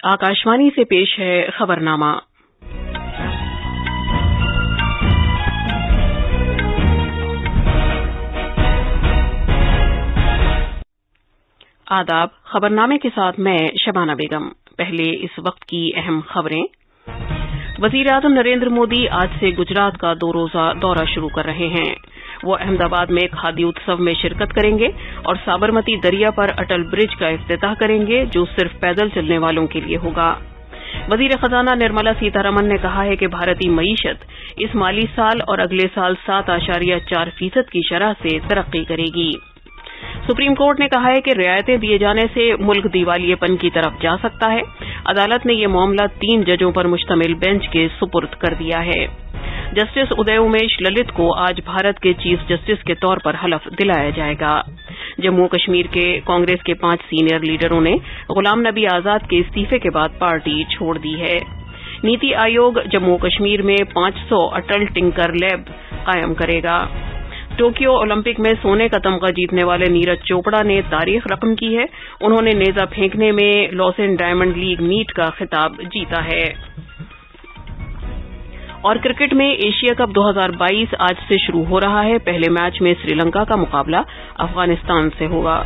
आकाशवाणी से पेश है खबरनामा। आदाब। खबरनामे के साथ मैं शबाना बेगम। पहले इस वक्त की अहम खबरें। वजीर-ए-आज़म नरेंद्र मोदी आज से गुजरात का 2 रोजा दौरा शुरू कर रहे हैं। वो अहमदाबाद में खादी उत्सव में शिरकत करेंगे और साबरमती दरिया पर अटल ब्रिज का इफ्तिताह करेंगे, जो सिर्फ पैदल चलने वालों के लिए होगा। वजीर खजाना निर्मला सीतारमण ने कहा है कि भारतीय मईशत इस माली साल और अगले साल 7.4% की शरह से तरक्की करेगी। सुप्रीम कोर्ट ने कहा है कि रियायतें दिए जाने से मुल्क दिवालियेपन की तरफ जा सकता है। अदालत ने यह मामला 3 जजों पर मुश्तमिल बेंच के सुपुर्द कर दिया है। जस्टिस उदय उमेश ललित को आज भारत के चीफ जस्टिस के तौर पर हलफ दिलाया जाएगा। जम्मू कश्मीर के कांग्रेस के 5 सीनियर लीडरों ने गुलाम नबी आजाद के इस्तीफे के बाद पार्टी छोड़ दी है। नीति आयोग जम्मू कश्मीर में 500 अटल टिंकर लैब कायम करेगा। टोक्यो ओलंपिक में सोने का तमगा जीतने वाले नीरज चोपड़ा ने तारीख रकम की है। उन्होंने नेजा फेंकने में लॉसन डायमंड लीग मीट का खिताब जीता है। और क्रिकेट में एशिया कप 2022 आज से शुरू हो रहा है। पहले मैच में श्रीलंका का मुकाबला अफगानिस्तान से होगा।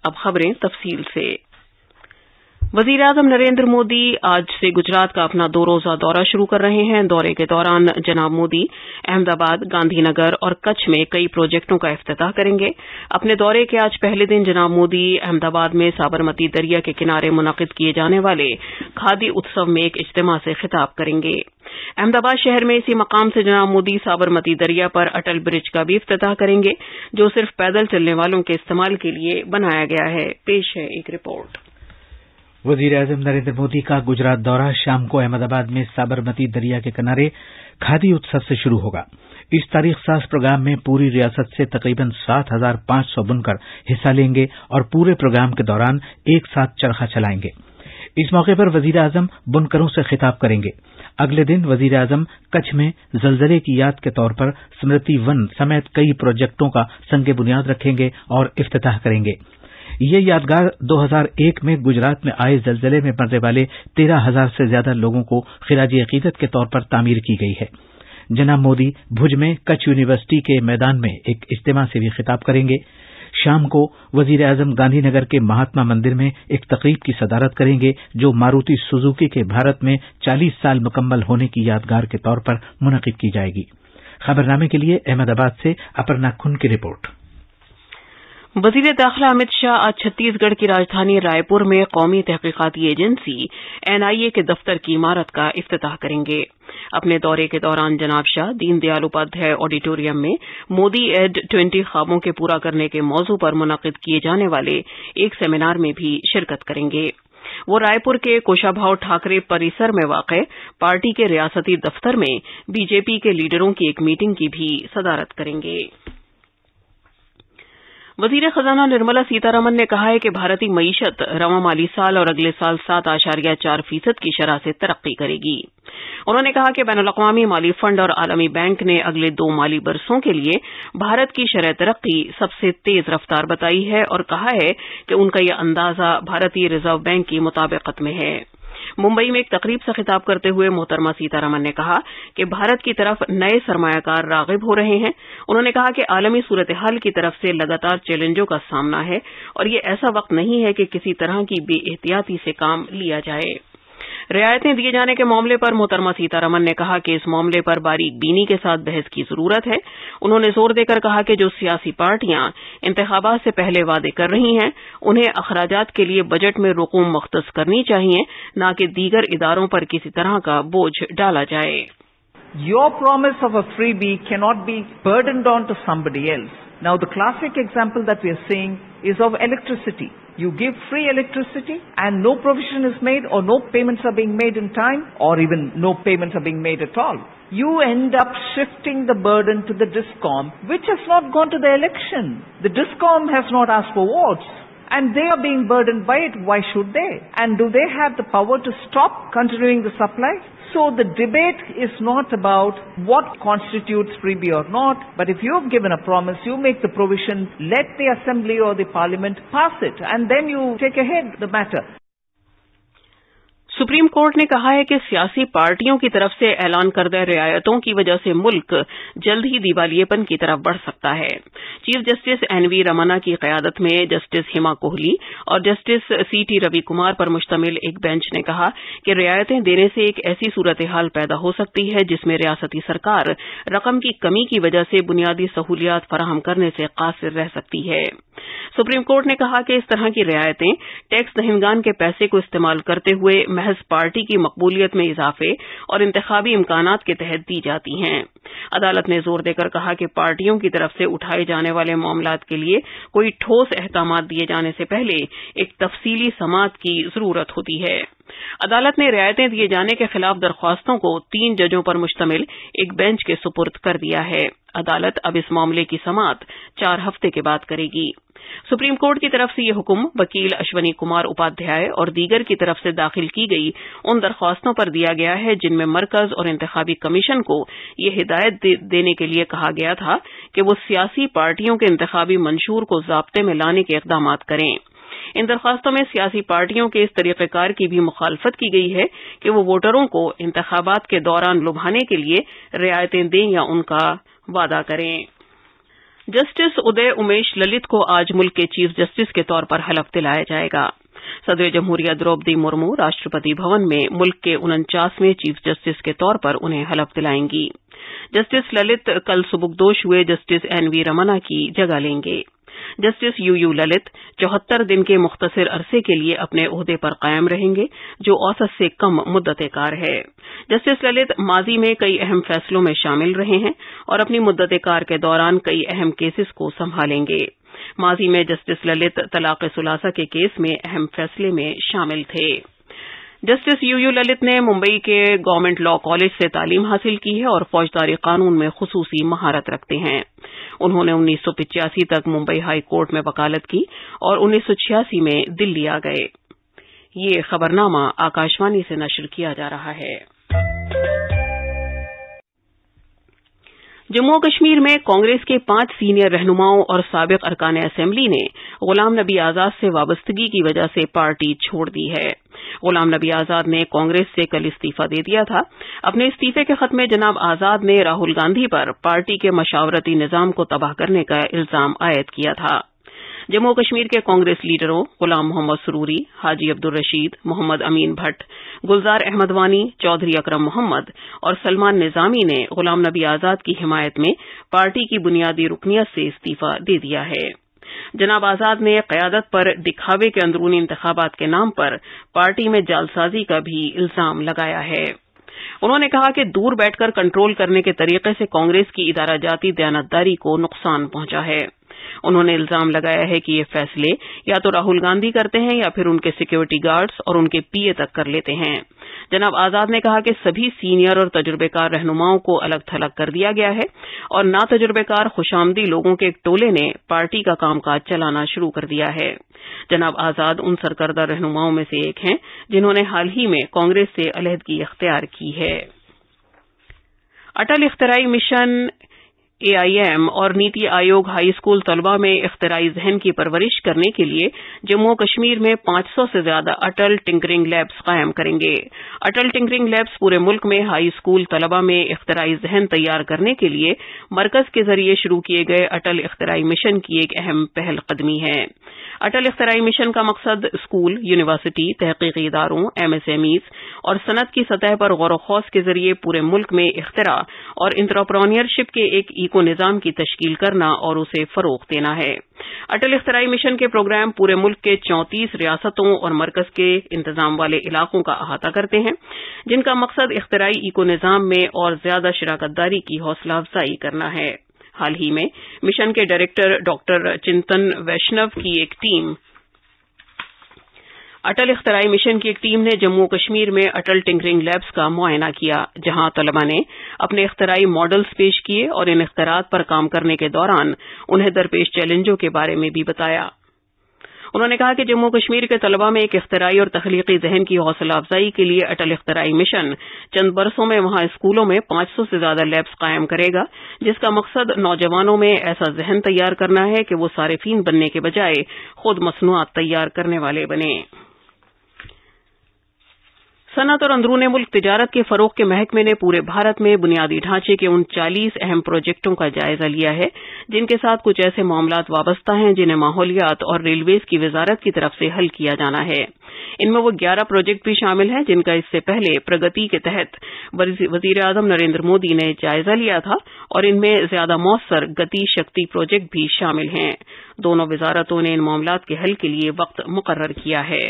अब खबरें तफसील से। वजीर-ए-आज़म नरेंद्र मोदी आज से गुजरात का अपना 2 रोजा दौरा शुरू कर रहे हैं। दौरे के दौरान जनाब मोदी अहमदाबाद, गांधीनगर और कच्छ में कई प्रोजेक्टों का इफ्तिताह करेंगे। अपने दौरे के आज पहले दिन जनाब मोदी अहमदाबाद में साबरमती दरिया के किनारे मुनक़िद किए जाने वाले खादी उत्सव में एक इज्तिमा से खिताब करेंगे। अहमदाबाद शहर में इसी मकाम से जनाब मोदी साबरमती दरिया पर अटल ब्रिज का भी इफ्तिताह करेंगे, जो सिर्फ पैदल चलने वालों के इस्तेमाल के लिए बनाया गया है। पेश है एक रिपोर्ट। वजीर-ए-आज़म नरेंद्र मोदी का गुजरात दौरा शाम को अहमदाबाद में साबरमती दरिया के किनारे खादी उत्सव से शुरू होगा। इस तारीखसाज प्रोग्राम में पूरी रियासत से तकरीबन 7,500 बुनकर हिस्सा लेंगे और पूरे प्रोग्राम के दौरान एक साथ चरखा चलाएंगे। इस मौके पर वजीर-ए-आज़म बुनकरों से खिताब करेंगे। अगले दिन वजीर-ए-आज़म कच्छ में जलजले की याद के तौर पर स्मृति वन समेत कई प्रोजेक्टों का संग बुनियाद रखेंगे और इफ्तिताह करेंगे। ये यादगार 2001 में गुजरात में आए जलजले में मरने वाले 13,000 से ज्यादा लोगों को खिराजी अकीदत के तौर पर तामीर की गई है। जनाब मोदी भुज में कच्छ यूनिवर्सिटी के मैदान में एक इज्तिमा से भी खिताब करेंगे। शाम को वजीर-ए-आज़म गांधीनगर के महात्मा मंदिर में एक तकरीब की सदारत करेंगे, जो मारुति सुजुकी के भारत में 40 साल मुकम्मल होने की यादगार के तौर पर मुनक़िद की जाएगी। खबरनामे के लिए अहमदाबाद से अपर्णा खुन की रिपोर्ट। वजीर दाखिला अमित शाह आज छत्तीसगढ़ की राजधानी रायपुर में कौमी तहकीकाती एजेंसी एनआईए के दफ्तर की इमारत का इफ्तिताह करेंगे। अपने दौरे के दौरान जनाब शाह दीनदयाल उपाध्याय ऑडिटोरियम में मोदी एड 20 ख्वाबों के पूरा करने के मौजू पर मुनक़िद किए जाने वाले एक सेमिनार में भी शिरकत करेंगे। वो रायपुर के कुशाभाऊ ठाकरे परिसर में वाक़ पार्टी के रियासती दफ्तर में बीजेपी के लीडरों की एक मीटिंग की भी सदारत करेंगे। वजीर खजाना निर्मला सीतारमण ने कहा है कि भारतीय मईशत रवां माली साल और अगले साल 7.4% की शरह से तरक्की करेगी। उन्होंने कहा कि बैनुल-अक़वामी माली फंड और आलमी बैंक ने अगले 2 माली बरसों के लिए भारत की शरह तरक्की सबसे तेज रफ्तार बताई है और कहा है कि उनका यह अंदाजा भारतीय रिजर्व बैंक की मुताबिकत में है। मुंबई में एक तकरीब से खिताब करते हुए मोहतरमा सीतारमण ने कहा कि भारत की तरफ नए सरमायाकार राग़िब हो रहे हैं। उन्होंने कहा कि आलमी सूरत हाल की तरफ से लगातार चैलेंजों का सामना है और ये ऐसा वक्त नहीं है कि किसी तरह की बेएहतियाती से काम लिया जाए। रियायतें दिए जाने के मामले पर मोहतरमा सीतारमण ने कहा कि इस मामले पर बारीक बीनी के साथ बहस की जरूरत है। उन्होंने जोर देकर कहा कि जो सियासी पार्टियां इंतखाबात से पहले वादे कर रही हैं, उन्हें अखराजात के लिए बजट में रकूम मख्तस करनी चाहिए, न कि दीगर इदारों पर किसी तरह का बोझ डाला जाए। Your promise of a freebie cannot be burdened on to somebody else. Now the classic example that we are seeing is of electricity. You give free electricity and no provision is made or no payments are being made in time or even no payments are being made at all. You end up shifting the burden to the DISCOM, which has not gone to the election. The DISCOM has not asked for votes and they are being burdened by it. Why should they? And do they have the power to stop continuing the supply? So the debate is not about what constitutes freebie or not, but if you have given a promise, you make the provision, let the Assembly or the Parliament pass it, and then you take ahead the matter. Supreme court ने कहा है कि सियासी पार्टियों की तरफ से ऐलान करदा रियायतों की वजह से मुल्क जल्द ही दिवालियेपन की तरफ बढ़ सकता है। चीफ जस्टिस एनवी रमन्ना की क़यादत में जस्टिस हिमा कोहली और जस्टिस सीटी रवि कुमार पर मुश्तमिल एक बेंच ने कहा कि रियायतें देने से एक ऐसी सूरत-ए-हाल पैदा हो सकती है जिसमें रियासती सरकार रकम की कमी की वजह से बुनियादी सहूलियात फराहम करने से कासिर रह सकती है। सुप्रीम कोर्ट ने कहा कि इस तरह की रियायतें टैक्स दहिंदगान के पैसे को इस्तेमाल करते हुए महज पार्टी की मकबूलियत में इजाफे और इंतखाबी इम्कानात के तहत दी जाती हैं। अदालत ने जोर देकर कहा कि पार्टियों की तरफ से उठाए जाने वाले मामलात के लिए कोई ठोस अहकामात दिए जाने से पहले एक तफसीली समाअत की जरूरत होती है। अदालत ने रियायतें दिए जाने के खिलाफ दरख्वास्तों को 3 जजों पर मुश्तमिल एक बेंच के सुपुर्द कर दिया है। अदालत अब इस मामले की समाअत 4 हफ्ते के बाद करेगी। सुप्रीम कोर्ट की तरफ से ये हुक्म वकील अश्वनी कुमार उपाध्याय और दीगर की तरफ से दाखिल की गई उन दरख्वास्तों पर दिया गया है जिनमें मरकज और इंतखाबी कमीशन को ये हिदायत देने के लिए कहा गया था कि वो सियासी पार्टियों के इंतखाबी मंशूर को ज़ाब्ते में लाने के इक़दामात करें। इन दरख्वास्तों में सियासी पार्टियों के इस तरीक़ेकार की भी मुखालफत की गई है कि वो वोटरों को इंतखाबात के दौरान लुभाने के लिए रियायतें दें या उनका वादा करें। जस्टिस उदय उमेश ललित को आज मुल्क के चीफ जस्टिस के तौर पर हलफ दिलाया जाएगा। सदर जमहूरिया द्रौपदी मुर्मू राष्ट्रपति भवन में मुल्क के 49वें चीफ जस्टिस के तौर पर उन्हें हलफ दिलाएंगी। जस्टिस ललित कल सुबुकदोश हुए जस्टिस एनवी रमन्ना की जगह लेंगे। जस्टिस यूयू ललित 74 दिन के मुख्तसर अरसे के लिए अपने ओहदे पर कायम रहेंगे, जो औसत से कम मुद्दत-ए-कार है। जस्टिस ललित माजी में कई अहम फैसलों में शामिल रहे हैं और अपनी मुद्दत-ए-कार के दौरान कई अहम केसेस को संभालेंगे। माजी में जस्टिस ललित तलाक-ए-सुलासा के केस में अहम फैसले में शामिल थे। जस्टिस यूयू ललित ने मुंबई के गवर्नमेंट लॉ कॉलेज से तालीम हासिल की है और फौजदारी कानून में खुसूसी महारत रखते हैं। उन्होंने 1985 तक मुंबई हाई कोर्ट में वकालत की और 1986 में दिल्ली आ गए। ये खबरनामा आकाशवाणी से नशर किया जा रहा है। जम्मू कश्मीर में कांग्रेस के 5 सीनियर रहनुमाओं और साबिक अरकान असेंबली ने गुलाम नबी आजाद से वाबस्तगी की वजह से पार्टी छोड़ दी है। गुलाम नबी आजाद ने कांग्रेस से कल इस्तीफा दे दिया था। अपने इस्तीफे के खत में जनाब आजाद ने राहुल गांधी पर पार्टी के मशावरती निजाम को तबाह करने का इल्जाम आयद किया था। जम्मू कश्मीर के कांग्रेस लीडरों गुलाम मोहम्मद सुरूरी, हाजी अब्दुल रशीद, मोहम्मद अमीन भट्ट, गुलजार अहमद वानी, चौधरी अकरम मोहम्मद और सलमान निजामी ने गुलाम नबी आजाद की हिमायत में पार्टी की बुनियादी रुकनियत से इस्तीफा दे दिया है। जनाब आजाद ने क़यादत पर दिखावे के अंदरूनी इंतखाबात के नाम पर पार्टी में जालसाजी का भी इल्जाम लगाया है। उन्होंने कहा कि दूर बैठकर कंट्रोल करने के तरीके से कांग्रेस की इदाराजाती दयानतदारी को नुकसान पहुंचा है। उन्होंने इल्जाम लगाया है कि ये फैसले या तो राहुल गांधी करते हैं या फिर उनके सिक्योरिटी गार्ड्स और उनके पीए तक कर लेते हैं। जनाब आजाद ने कहा कि सभी सीनियर और तजुर्बेकार रहनुमाओं को अलग थलग कर दिया गया है और नातजुर्बेकार खुशामदी लोगों के एक टोले ने पार्टी का कामकाज चलाना शुरू कर दिया है। जनाब आजाद उन सरकर्दा रहनुमाओं में से एक हैं जिन्होंने हाल ही में कांग्रेस से अलहदगी इख्तियार की है। अटल इख्तिराई मिशन AIM और नीति आयोग हाई स्कूल तलबा में इख्तिराई ज़हन की परवरिश करने के लिए जम्मू कश्मीर में 500 से ज्यादा अटल टिंकरिंग लैब्स कायम करेंगे। अटल टिंकरिंग लैब्स पूरे मुल्क में हाई स्कूल तलबा में इख्तिराई ज़हन तैयार करने के लिए मरकज के जरिए शुरू किए गए अटल इख्तिराई मिशन की एक अहम पहल कदमी है। अटल इख्तिराई मिशन का मकसद स्कूल, यूनिवर्सिटी, तहकीकी इदारों, MSMEs और सनत की सतह पर गौर-व-खौस के जरिए पूरे मुल्क में इख्तिरा और एंटरप्रेन्योरशिप के एक इको निजाम की तश्कील करना और उसे फरोग देना है। अटल इख्तिराई मिशन के प्रोग्राम पूरे मुल्क के 34 रियासतों और मरकज के इंतजाम वाले इलाकों का अहाता करते हैं, जिनका मकसद इख्तिराई इको निजाम में और ज्यादा शिराकतदारी की हौसला अफजाई करना है। हाल ही में मिशन के डायरेक्टर डॉक्टर चिंतन वैष्णव की एक टीम अटल इख्तिराई मिशन की एक टीम ने जम्मू कश्मीर में अटल टिंकरिंग लैब्स का मुआयना किया, जहां तलबा ने अपने इख्तिराई मॉडल्स पेश किए और इन इख्तिरात पर काम करने के दौरान उन्हें दरपेश चैलेंजों के बारे में भी बताया। انہوں نے کہا کہ جموں کشمیر کے طلبہ میں ایک اختراعی اور تخلیقی ذہن کی حوصلہ افزائی کے لیے اٹل اختراعی مشن چند برسوں میں وہاں اسکولوں میں 500 سے زیادہ لیبس قائم کرے گا، جس کا مقصد نوجوانوں میں ایسا ذہن تیار کرنا ہے کہ وہ صارفین بننے کے بجائے خود مصنوعات تیار کرنے والے بنیں۔ صنعت اور اندرون ملک تجارت کے فروغ کے محکمے نے پورے بھارت میں بنیادی ڈھانچے کے ان 40 اہم پروجیکٹوں کا جائزہ لیا ہے جن کے ساتھ کچھ ایسے معاملات وابستہ ہیں جنہیں ماحولیات اور ریلویز کی وزارت کی طرف سے حل کیا جانا ہے۔ ان میں وہ 11 پروجیکٹ بھی شامل ہیں جن کا اس سے پہلے پرگتی کے تحت وزیر اعظم نریندر مودی نے جائزہ لیا تھا، اور ان میں زیادہ مؤثر گتی شکتی پروجیکٹ بھی شامل ہیں۔ دونوں وزارتوں نے ان معاملات کے حل کے لیے وقت مقرر کیا ہے۔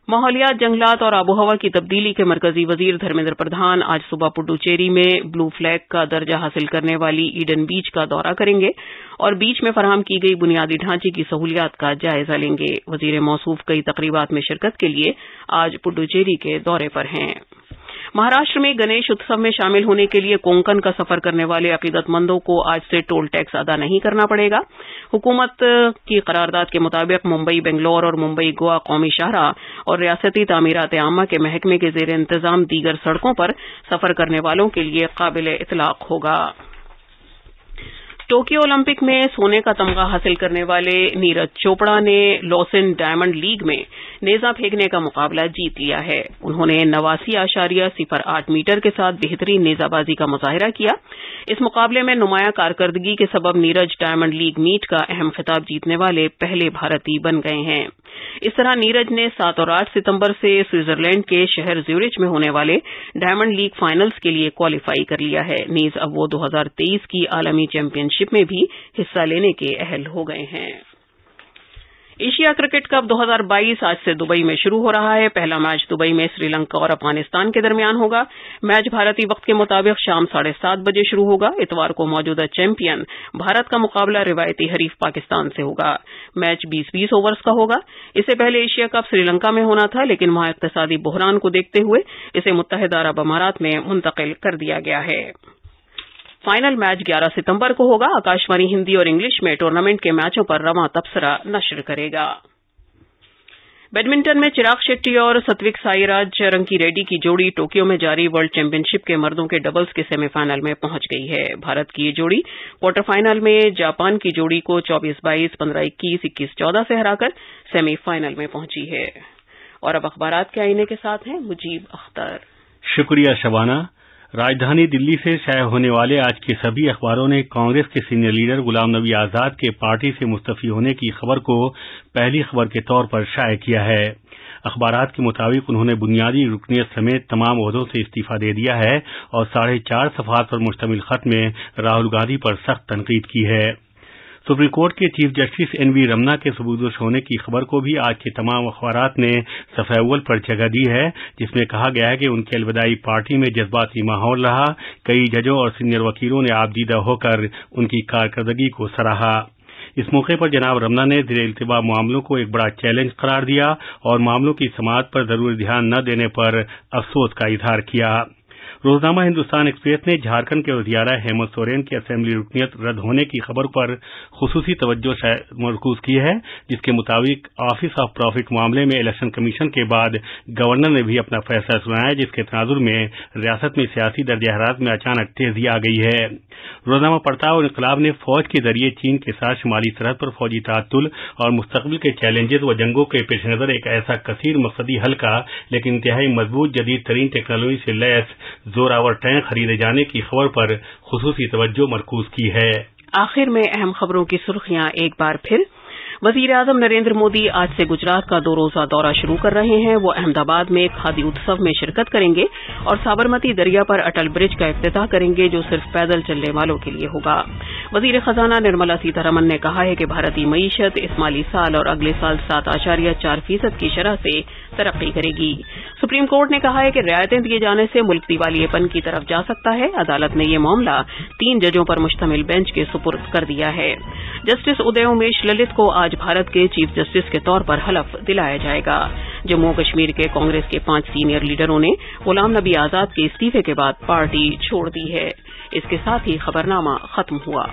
ماحولیات، جنگلات اور آب و ہوا کی تبدیلی کے مرکزی وزیر دھرمیندر پردھان آج صبح پڈوچیری میں بلو فلیگ کا درجہ حاصل کرنے والی ایڈن بیچ کا دورہ کریں گے اور بیچ میں فراہم کی گئی بنیادی ڈھانچے کی سہولیات کا جائزہ لیں گے۔ وزیر موصوف کئی تقریبات میں شرکت کے لیے آج پڈوچیری کے دورے پر ہیں۔ مہاراشٹر میں گنیش اتسو میں شامل ہونے کے لیے کونکن کا سفر کرنے والے عقیدت مندوں کو آج سے ٹول ٹیکس ادا نہیں کرنا پڑے گا۔ حکومت کی قرارداد کے مطابق ممبئی بنگلور اور ممبئی گوا قومی شاہراہ اور ریاستی تعمیرات عامہ کے محکمے کے زیر انتظام دیگر سڑکوں پر سفر کرنے والوں کے لیے قابل اطلاق ہوگا۔ ٹوکیو اولمپک میں سونے کا تمغہ حاصل کرنے والے نیرج چوپڑا نے لوسن ڈائمنڈ لیگ میں نیزہ پھینکنے کا مقابلہ جیت لیا ہے۔ انہوں نے 89.08 میٹر کے ساتھ بہترین نیزہ بازی کا مظاہرہ کیا۔ اس مقابلے میں نمایاں کارکردگی کے سبب نیرج ڈائمنڈ لیگ میٹ کا اہم خطاب جیتنے والے پہلے بھارتی بن گئے ہیں۔ اس طرح نیرج نے 7 اور 8 ستمبر سے سوئٹزرلینڈ کے شہر زیورچ میں ہونے والے ڈائمنڈ لیگ فائنلز کے لیے کوالیفائی کر لیا ہے۔ نیز اب وہ 2023 کی عالمی چیمپئن شپ میں بھی حصہ لینے کے اہل ہو گئے ہیں۔ ایشیا کرکٹ کپ 2022 آج سے دبئی میں شروع ہو رہا ہے۔ پہلا میچ دبئی میں سری لنکا اور افغانستان کے درمیان ہوگا۔ میچ بھارتی وقت کے مطابق شام 7:30 بجے شروع ہوگا۔ اتوار کو موجودہ چیمپئن بھارت کا مقابلہ روایتی حریف پاکستان سے ہوگا۔ میچ 20-20 اوورز کا ہوگا۔ اس سے پہلے ایشیا کپ سری لنکا میں ہونا تھا، لیکن وہاں اقتصادی بحران کو دیکھتے ہوئے اسے متحدہ عرب امارات میں منتقل کر دیا گیا ہے۔ فائنل میچ 11 ستمبر کو ہوگا۔ آکاشوانی ہندی اور انگلش میں ٹورنامنٹ کے میچوں پر رواں تبصرہ نشر کرے گا۔ بیڈمنٹن میں چراغ شیٹی اور ستوک سائیراج رنکی ریڈی کی جوڑی ٹوکیو میں جاری ورلڈ چیمپئن شپ کے مردوں کے ڈبلز کے سیمی فائنل میں پہنچ گئی ہے۔ بھارت کی یہ جوڑی کوارٹر فائنل میں جاپان کی جوڑی کو 24-22، 15-21، 21-14 سے ہرا کر سیمی فائنل میں پہنچی ہے۔ اور اب اخبارات کے آئینے کے ساتھ ہیں مجیب اختر۔ شکریہ شبانہ۔ راجدھانی دلی سے شائع ہونے والے آج کے سبھی اخباروں نے کانگریس کے سینئر لیڈر غلام نبی آزاد کے پارٹی سے مستعفی ہونے کی خبر کو پہلی خبر کے طور پر شائع کیا ہے۔ اخبارات کے مطابق انہوں نے بنیادی رکنیت سمیت تمام عہدوں سے استعفی دے دیا ہے اور 4.5 صفحات پر مشتمل خط میں راہل گاندھی پر سخت تنقید کی ہے۔ سپریم کورٹ کے چیف جسٹس این وی رمنا کے سبکدوش ہونے کی خبر کو بھی آج کے تمام اخبارات نے صفحہ اول پر جگہ دی ہے، جس میں کہا گیا ہے کہ ان کے الوداعی پارٹی میں جذباتی ماحول رہا۔ کئی ججوں اور سینئر وکیلوں نے آپ دیدہ ہو کر ان کی کارکردگی کو سراہا۔ اس موقع پر جناب رمنا نے زیر التوا معاملوں کو ایک بڑا چیلنج قرار دیا اور معاملوں کی سماعت پر ضروری دھیان نہ دینے پر افسوس کا اظہار کیا۔ روزنامہ ہندوستان ایکسپریس نے جھارکھنڈ کے وزیراء ہیمنت سورین کی اسمبلی رکنیت رد ہونے کی خبر پر خصوصی توجہ مرکوز کی ہے، جس کے مطابق آفس آف پروفٹ معاملے میں الیکشن کمیشن کے بعد گورنر نے بھی اپنا فیصلہ سنایا، جس کے تناظر میں ریاست میں سیاسی درجہ حرارت میں اچانک تیزی آ گئی ہے۔ روزنامہ پڑھتا اور انقلاب نے فوج کے ذریعے چین کے ساتھ شمالی سرحد پر فوجی تعطل اور مستقبل کے چیلنجز و جنگوں کے پیش نظر ایک ایسا کثیر مقصدی حل کا لیکن انتہائی مضبوط جدید ترین ٹیکنالوجی سے لیس زوراور ٹینک خریدے جانے کی خبر پر خصوصی توجہ مرکوز کی ہے۔ آخر میں اہم خبروں کی سرخیاں ایک بار پھر۔ وزیر اعظم نریندر مودی آج سے گجرات کا 2 روزہ دورہ شروع کر رہے ہیں۔ وہ احمد آباد میں کھادی اتسو میں شرکت کریں گے اور سابرمتی دریا پر اٹل برج کا افتتاح کریں گے، جو صرف پیدل چلنے والوں کے لیے ہوگا۔ وزیر خزانہ نرملا سیتا رمن نے کہا ہے کہ بھارتی معیشت اس مالی سال اور اگلے سال 7.4% کی شرح سے ترقی کرے گی۔ سپریم کورٹ نے کہا ہے کہ رعایتیں دیے جانے سے ملک دیوالیے پن کی طرف جا سکتا ہے۔ عدالت نے یہ معاملہ 3 ججوں پر مشتمل بینچ کے سپرد کر دیا ہے۔ جسٹس ادے امیش للت کو آج بھارت کے چیف جسٹس کے طور پر حلف دلایا جائے گا۔ جموں کشمیر کے کانگریس کے 5 سینئر لیڈروں نے غلام نبی آزاد کے استعفے کے بعد پارٹی چھوڑ دی ہے۔ اس کے ساتھ ہی خبرنامہ ختم ہوا۔